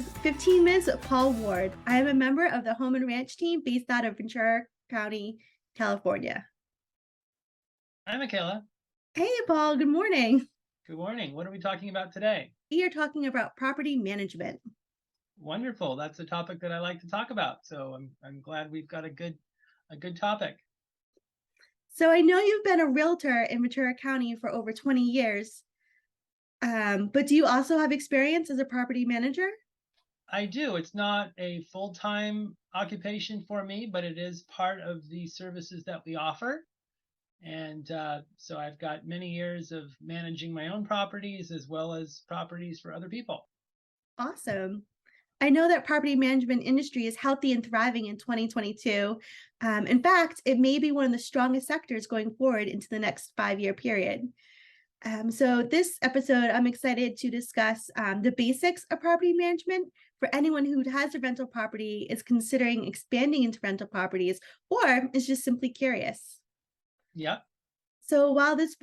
is 15 Minutes with Paul Ward. I am a member of the Home and Ranch team based out of Ventura County, California. Hi, Michaela. Hey, Paul, good morning. Good morning. What are we talking about today? We are talking about property management. Wonderful. That's a topic that I like to talk about. So I'm glad we've got a good topic. So I know you've been a realtor in Ventura County for over 20 years, but do you also have experience as a property manager? I do. It's not a full-time occupation for me, but it is part of the services that we offer. And so I've got many years of managing my own properties as well as properties for other people. Awesome. I know that property management industry is healthy and thriving in 2022. In fact, it may be one of the strongest sectors going forward into the next 5-year period. So this episode, I'm excited to discuss the basics of property management for anyone who has a rental property, is considering expanding into rental properties, or is just simply curious. Yep. So while this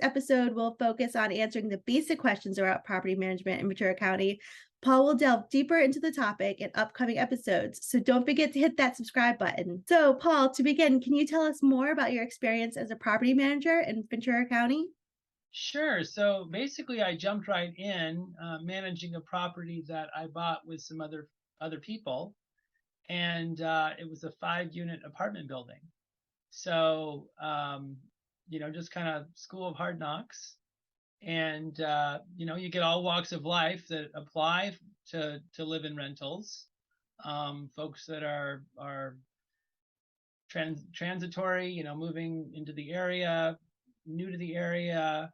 episode will focus on answering the basic questions about property management in Ventura County, Paul will delve deeper into the topic in upcoming episodes. So don't forget to hit that subscribe button. So Paul, to begin, can you tell us more about your experience as a property manager in Ventura County? Sure. So basically, I jumped right in managing a property that I bought with some other people, and it was a 5-unit apartment building. So just kind of school of hard knocks, and you get all walks of life that apply to live in rentals. Folks that are transitory, moving into the area, new to the area,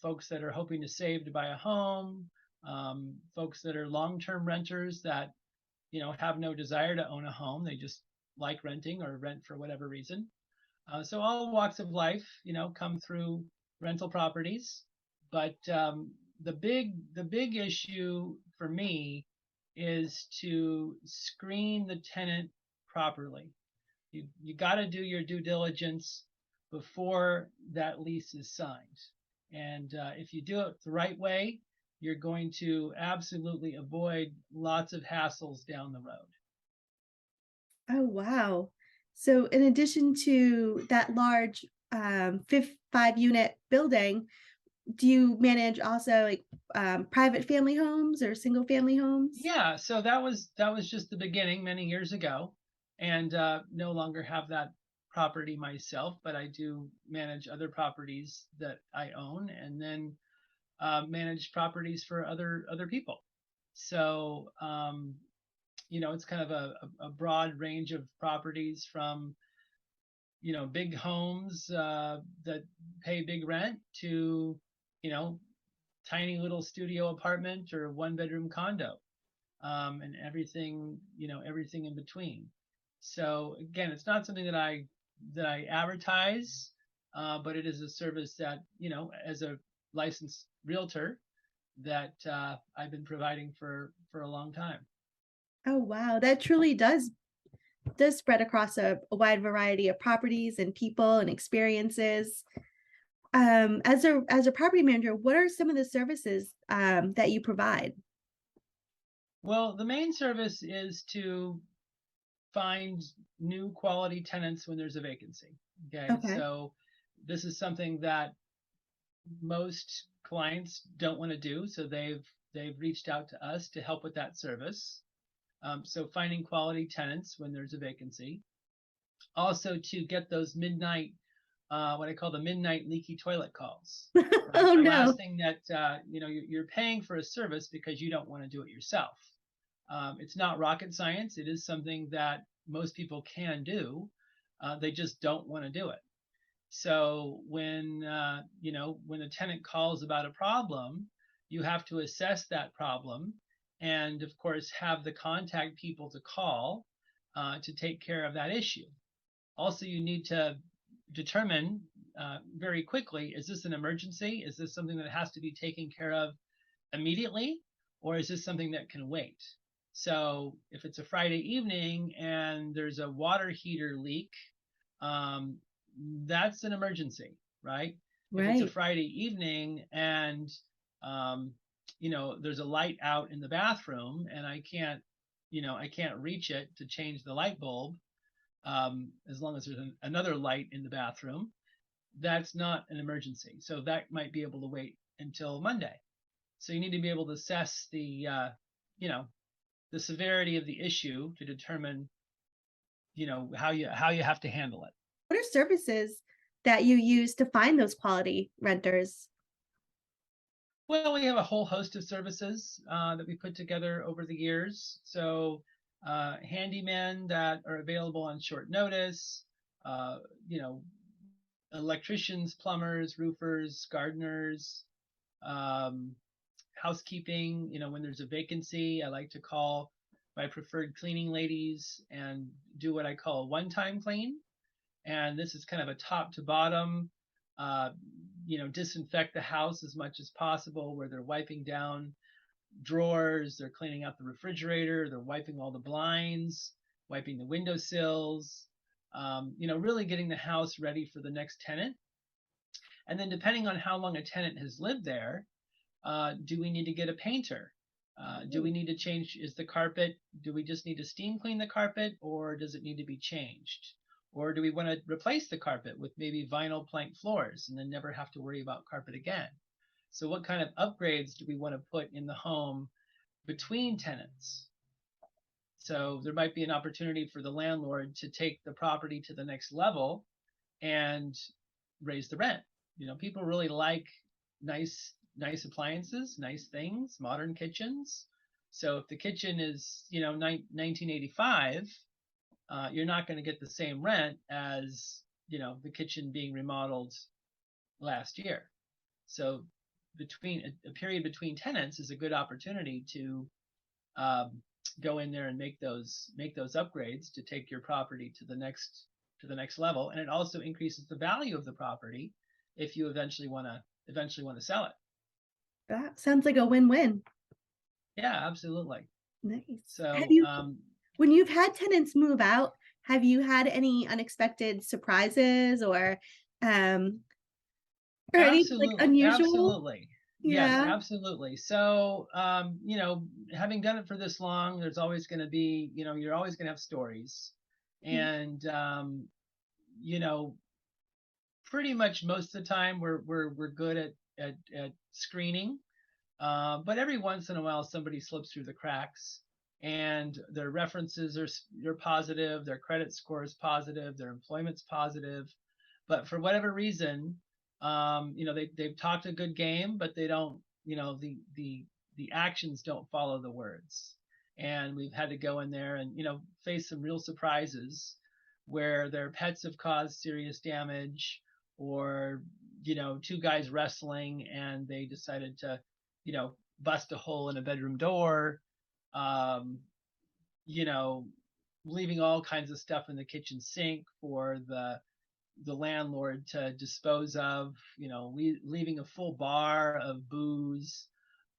folks that are hoping to save to buy a home, folks that are long-term renters that have no desire to own a home. They just like renting or rent for whatever reason. So all walks of life, come through rental properties. But the big issue for me is to screen the tenant properly. You got to do your due diligence before that lease is signed. And if you do it the right way, you're going to absolutely avoid lots of hassles down the road. Oh, wow. So in addition to that large 5-unit building, do you manage also like private family homes or single family homes? Yeah, so that was just the beginning many years ago, and no longer have that property myself, but I do manage other properties that I own, and then manage properties for other people. So it's kind of a broad range of properties from big homes that pay big rent to you know tiny little studio apartment or 1-bedroom condo, and everything in between. So again, it's not something that I advertise, but it is a service that as a licensed realtor that I've been providing for a long time. Oh, wow. That truly does spread across a wide variety of properties and people and experiences. As a property manager, what are some of the services that you provide? Well, the main service is to find new quality tenants when there's a vacancy. Okay, Okay. so this is something that most clients don't want to do, so they've reached out to us to help with that service. So finding quality tenants when there's a vacancy. Also to get those midnight, what I call the midnight leaky toilet calls, right? Oh The no. last thing that you're paying for a service because you don't want to do it yourself. It's not rocket science. It is something that most people can do. They just don't want to do it. So when a tenant calls about a problem, you have to assess that problem, and of course have the contact people to call to take care of that issue. Also, you need to determine very quickly: is this an emergency? Is this something that has to be taken care of immediately, or is this something that can wait? So if it's a Friday evening and there's a water heater leak, um, that's an emergency, right? If it's a Right. Friday evening and um, there's a light out in the bathroom and I can't reach it to change the light bulb, as long as there's another light in the bathroom, that's not an emergency. So that might be able to wait until Monday. So you need to be able to assess the severity of the issue to determine, how you have to handle it. What are services that you use to find those quality renters? Well, we have a whole host of services that we put together over the years. So, handymen that are available on short notice, uh, you know, electricians, plumbers, roofers, gardeners, um, housekeeping. When there's a vacancy, I like to call my preferred cleaning ladies and do what I call a one-time clean. And this is kind of a top to bottom, uh, disinfect the house as much as possible, where they're wiping down drawers, they're cleaning out the refrigerator, they're wiping all the blinds, wiping the windowsills, really getting the house ready for the next tenant. And then depending on how long a tenant has lived there, do we need to get a painter? Do we need to change? Do we just need to steam clean the carpet, or does it need to be changed? Or do we want to replace the carpet with maybe vinyl plank floors and then never have to worry about carpet again? So what kind of upgrades do we want to put in the home between tenants? So there might be an opportunity for the landlord to take the property to the next level and raise the rent. People really like nice appliances, nice things, modern kitchens. So if the kitchen is, 1985, you're not going to get the same rent as, the kitchen being remodeled last year. So a period between tenants is a good opportunity to go in there and make those upgrades to take your property to the next level, and it also increases the value of the property if you eventually want to sell it. That sounds like a win-win. Yeah, absolutely. Nice. So, When you've had tenants move out, have you had any unexpected surprises um or any like absolutely, unusual? absolutely. Yes, Yeah. absolutely. So, having done it for this long, there's always going to be, you're always going to have stories. Mm. And, you know, pretty much most of the time we're good at screening. But every once in a while, somebody slips through the cracks, and their references are positive, their credit score is positive, their employment's positive, but for whatever reason, they've talked a good game, but they don't, the actions don't follow the words, and we've had to go in there and face some real surprises where their pets have caused serious damage, or two guys wrestling and they decided to bust a hole in a bedroom door, um, you know, leaving all kinds of stuff in the kitchen sink for the landlord to dispose of, leaving a full bar of booze,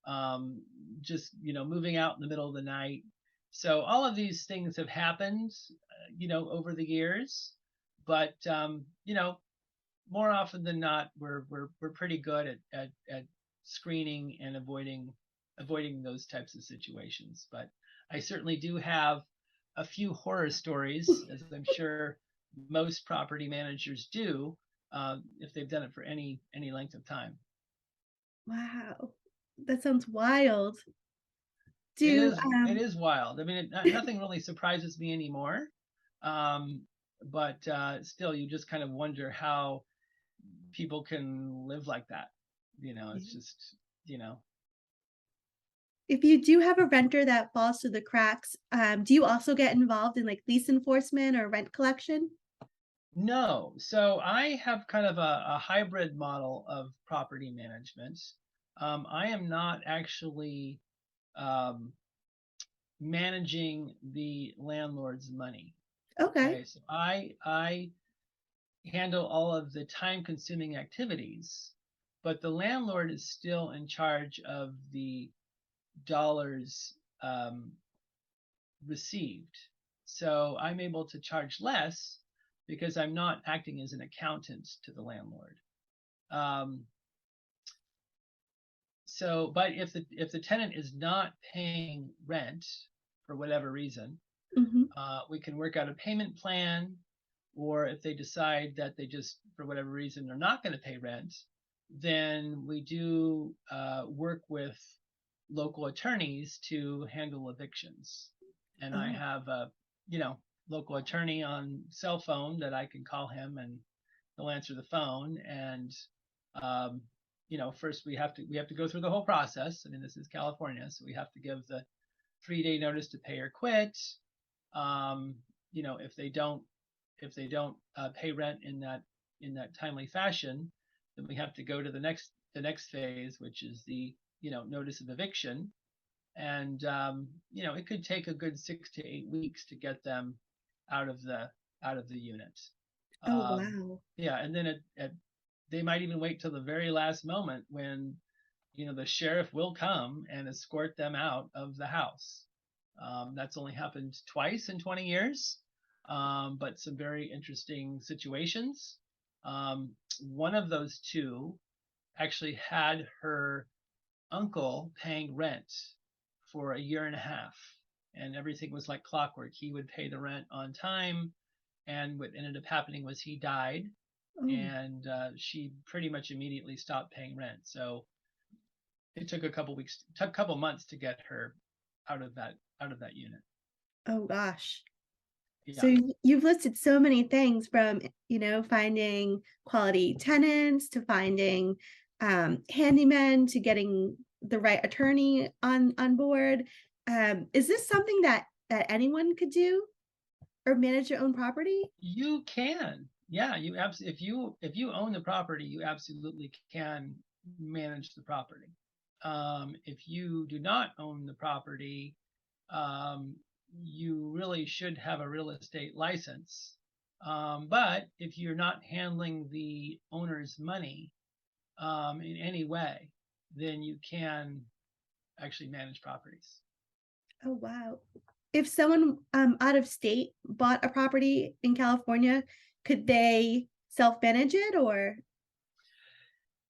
um, just, moving out in the middle of the night. So all of these things have happened, over the years, but, more often than not, we're pretty good at screening and avoiding those types of situations. But I certainly do have a few horror stories, as I'm sure most property managers do, if they've done it for any length of time. Wow. That sounds wild. It Do is it is wild. I mean, nothing really surprises me anymore. Um, but still, you just kind of wonder how people can live like that. It's just, if you do have a renter that falls through the cracks, do you also get involved in like lease enforcement or rent collection? no. So I have kind of a hybrid model of property management. I am not actually um, managing the landlord's money. Okay. Okay, so I handle all of the time consuming activities, but the landlord is still in charge of the dollars received. So I'm able to charge less because I'm not acting as an accountant to the landlord. Um, So, but if the tenant is not paying rent for whatever reason, Hmm. we can work out a payment plan. Or if they decide that they just, for whatever reason, they're not going to pay rent, then we do work with local attorneys to handle evictions. And I Oh, have a, local attorney on cell phone that I can call him and he'll answer the phone. And um, first we have to go through the whole process. I mean, this is California, so we have to give the 3-day notice to pay or quit. Um, if they don't pay rent in that timely fashion, then we have to go to the next phase, which is the notice of eviction. And it could take a good 6 to 8 weeks to get them out of the unit. oh, Um, wow. yeah, and then they might even wait till the very last moment when the sheriff will come and escort them out of the house. That's only happened twice in 20 years, but some very interesting situations. One of those two actually had her uncle paying rent for a year and a half, and everything was like clockwork. He would pay the rent on time, and what ended up happening was he died, Oh, and she pretty much immediately stopped paying rent. So it took a couple months to get her out of that unit. oh gosh. So Yeah. you've listed so many things from, finding quality tenants to finding handymen to getting the right attorney on board. Is this something that anyone could do or manage your own property? You can. Yeah, you absolutely if you own the property, you absolutely can manage the property. If you do not own the property, um, you really should have a real estate license. But if you're not handling the owner's money in any way, then you can actually manage properties. Oh, wow. If someone out of state bought a property in California, could they self-manage it or?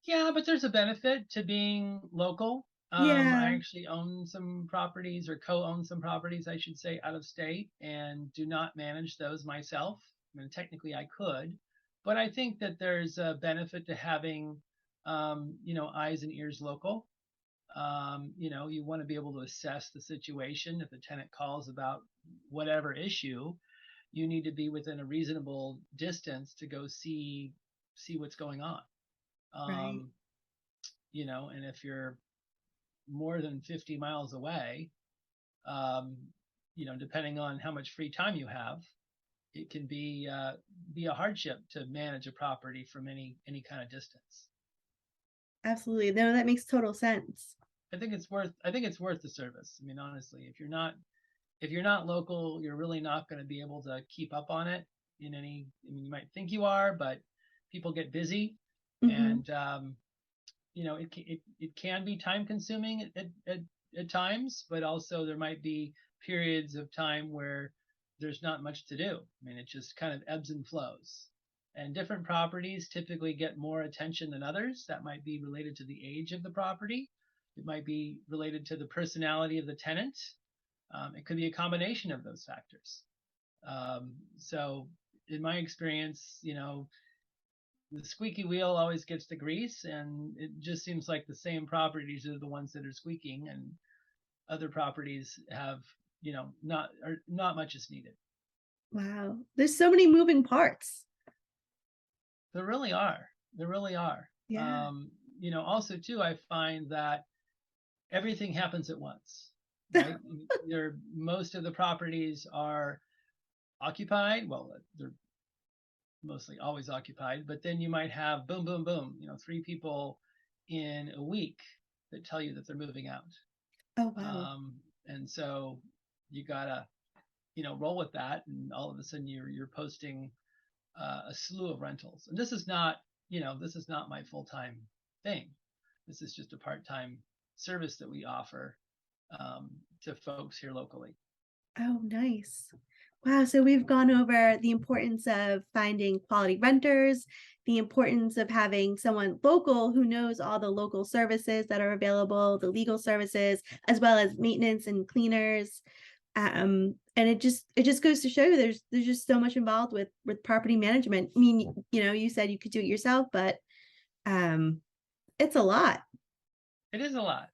Yeah, but there's a benefit to being local. I Yeah. actually own some properties or co-own some properties, I should say, out of state and do not manage those myself. I mean, technically I could, but I think that there's a benefit to having, eyes and ears local. You want to be able to assess the situation. If a tenant calls about whatever issue, you need to be within a reasonable distance to go see what's going on. Right. Um, and if you're more than 50 miles away, um, depending on how much free time you have, it can be a hardship to manage a property from any kind of distance. Absolutely. No, that makes total sense. I think it's worth the service. I mean, honestly, if you're not local, you're really not going to be able to keep up on it in any. I mean, you might think you are, but people get busy, Hmm. and it can be time consuming at times, but also there might be periods of time where there's not much to do. I mean, it just kind of ebbs and flows. And different properties typically get more attention than others. That might be related to the age of the property. It might be related to the personality of the tenant. It could be a combination of those factors. So, in my experience, the squeaky wheel always gets the grease, and it just seems like the same properties are the ones that are squeaking, and other properties have, not much is needed. Wow. There's so many moving parts. There really are. There really are. Yeah. Also too, I find that everything happens at once, right? Most of the properties are occupied. Well, they're mostly always occupied, but then you might have boom, boom, boom, 3 people in a week that tell you that they're moving out. Oh, wow. And so you gotta, roll with that, and all of a sudden you're posting a slew of rentals. And this is not my full time thing. This is just a part time service that we offer to folks here locally. Oh, nice. Wow. So we've gone over the importance of finding quality renters, the importance of having someone local who knows all the local services that are available, the legal services, as well as maintenance and cleaners. And it just goes to show you there's just so much involved with property management. I mean, you said you could do it yourself, but um, it's a lot. It is a lot.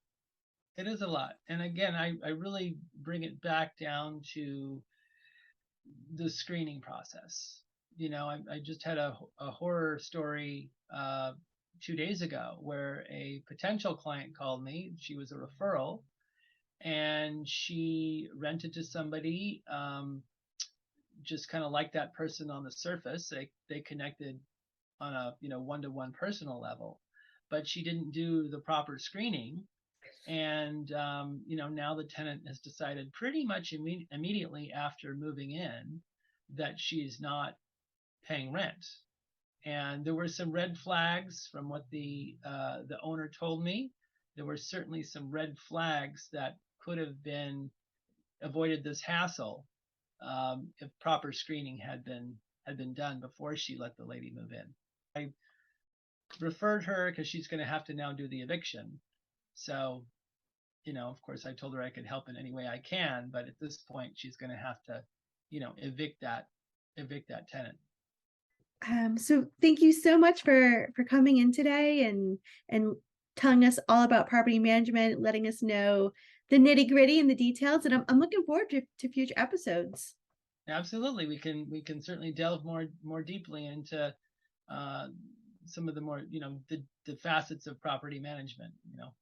It is a lot. And again, I really bring it back down to the screening process. I just had a horror story 2 days ago where a potential client called me. She was a referral and she rented to somebody, just kind of like that person on the surface. They connected on a one-to-one personal level, but she didn't do the proper screening. And now the tenant has decided pretty much immediately after moving in that she's not paying rent. And there were some red flags from what the owner told me. There were certainly some red flags that could have been avoided this hassle, if proper screening had been done before she let the lady move in. I referred her because she's going to have to now do the eviction. So, of course, I told her I could help in any way I can, but at this point, she's going to have to, evict that tenant. So thank you so much for coming in today and telling us all about property management, letting us know the nitty gritty and the details. And I'm looking forward to future episodes. Absolutely, we can certainly delve more deeply into uh, some of the more the facets of property management.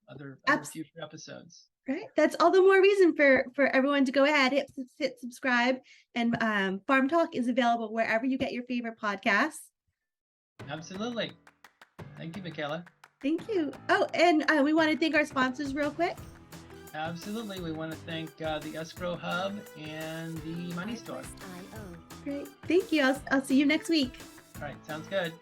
Other Abs- future episodes. right. That's all the more reason for everyone to go ahead, hit subscribe, and Farm Talk is available wherever you get your favorite podcasts. Absolutely. Thank you, Michaela. Thank you. Oh, and we want to thank our sponsors real quick. Absolutely. We want to thank the Escrow Hub and the Money Store. Great. Thank you. I'll see you next week. All right. Sounds good.